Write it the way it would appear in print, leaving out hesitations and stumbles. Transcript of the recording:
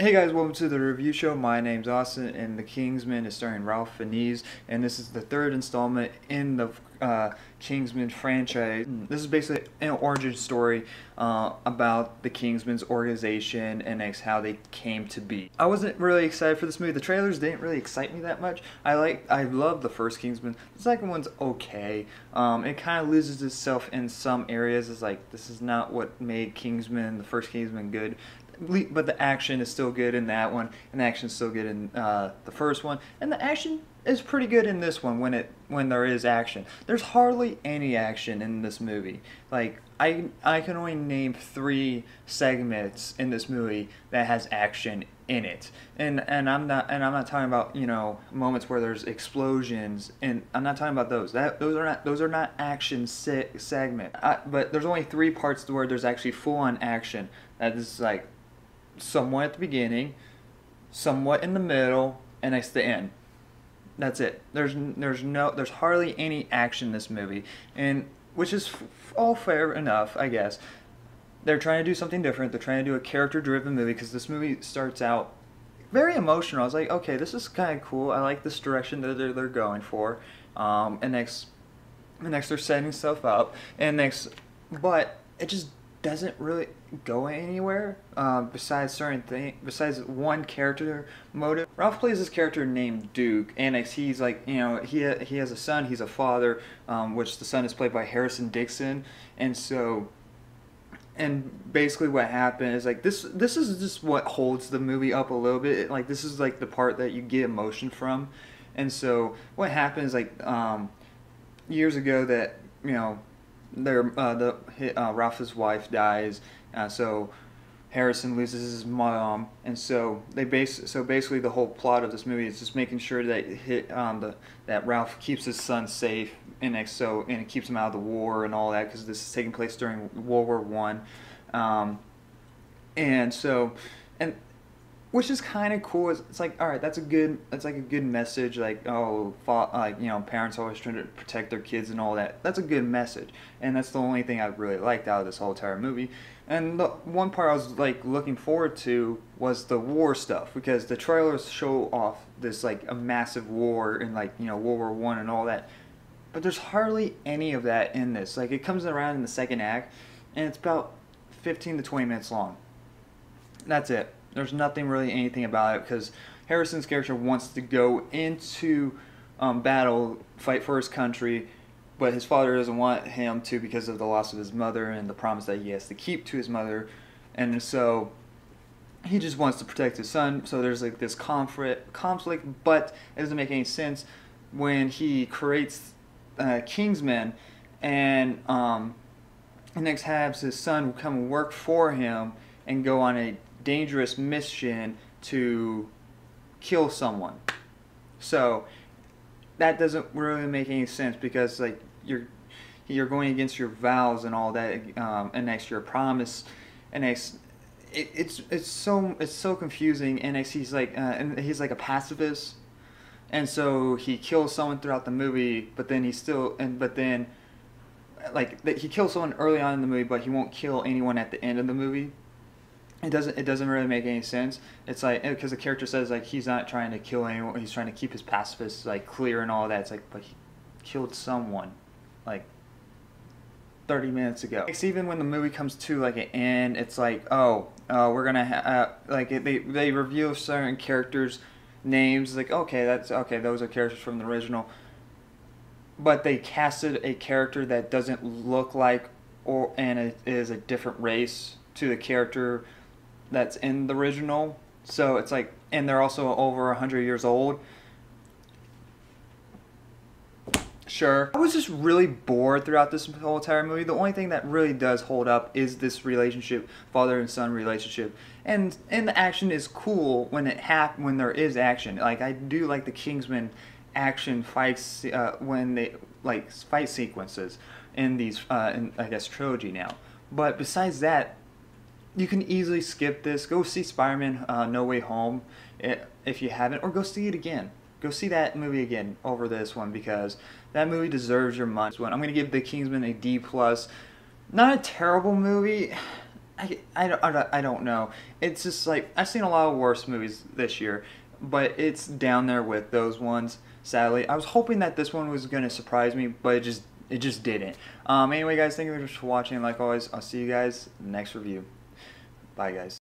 Hey guys, welcome to the review show. My name's Austin, and The Kingsman is starring Ralph Fiennes, and this is the third installment in the Kingsman franchise. This is basically an origin story about the Kingsman's organization and how they came to be. I wasn't really excited for this movie. The trailers didn't really excite me that much. I love the first Kingsman. The second one's okay. It kind of loses itself in some areas. It's like, this is not what made Kingsman, the first Kingsman, good. But the action is still good in that one, and the action is still good in the first one, and the action is pretty good in this one when there is action. There's hardly any action in this movie. Like I can only name 3 segments in this movie that has action in it, and I'm not talking about, you know, moments where there's explosions, and I'm not talking about those. Those are not action segment. But there's only 3 parts where there's actually full-on action. That is like somewhat at the beginning, somewhat in the middle, and next to the end. That's it. There's hardly any action in this movie, and which is all fair enough, I guess. They're trying to do something different. They're trying to do a character-driven movie, because this movie starts out very emotional. I was like, okay, this is kind of cool. I like this direction that they're going for. And next they're setting stuff up, but it just doesn't really go anywhere besides one character motive. Ralph plays this character named Duke, and he's like, you know, he has a son, he's a father, which the son is played by Harrison Dixon, and basically what happened is like this is just what holds the movie up a little bit. Like, this is like the part that you get emotion from, and so what happens, like, years ago, that, you know, Ralph's wife dies, so Harrison loses his mom, and so basically the whole plot of this movie is just making sure that that Ralph keeps his son safe, and it keeps him out of the war and all that, because this is taking place during World War I, and which is kind of cool. It's like, all right, that's like a good message. Like, oh, like, you know, parents always trying to protect their kids and all that. That's a good message, and that's the only thing I really liked out of this whole entire movie. And the one part I was like looking forward to was the war stuff, because the trailers show off this like a massive war in, like, you know, World War I and all that, but there's hardly any of that in this. Like, it comes around in the second act, and it's about 15 to 20 minutes long. That's it. There's nothing really anything about it, because Harrison's character wants to go into battle, fight for his country, but his father doesn't want him to, because of the loss of his mother and the promise that he has to keep to his mother, and so he just wants to protect his son. So there's like this conflict, but it doesn't make any sense when he creates Kingsman, and next has his son come work for him and go on a dangerous mission to kill someone. So that doesn't really make any sense, because like you're going against your vows and all that, and next your promise, and it's so confusing. And he's like a pacifist, and so he kills someone throughout the movie, but then he kills someone early on in the movie, but he won't kill anyone at the end of the movie. It doesn't really make any sense. It's like, because the character says like he's not trying to kill anyone, he's trying to keep his pacifist like clear and all that. It's like, but he killed someone like 30 minutes ago. It's even when the movie comes to like an end, it's like, oh, we're gonna they reveal certain characters' names, like, okay, those are characters from the original, but they casted a character that doesn't look like, and it is a different race to the character that's in the original. So it's like, and they're also over 100 years old. Sure. I was just really bored throughout this whole entire movie. The only thing that really does hold up is this relationship, father and son relationship, and the action is cool when there is action. Like, I do like the Kingsman action fights, when they like fight sequences in these I guess trilogy now. But besides that, you can easily skip this. Go see Spider-Man No Way Home if you haven't, or go see it again. Go see that movie again over this one, because that movie deserves your money. I'm going to give The Kingsman a D+. Not a terrible movie. I don't know. It's just like I've seen a lot of worse movies this year, but it's down there with those ones. Sadly, I was hoping that this one was gonna surprise me, but it just didn't. Anyway, guys, thank you very much for watching. Like always, I'll see you guys in the next review. Bye, guys.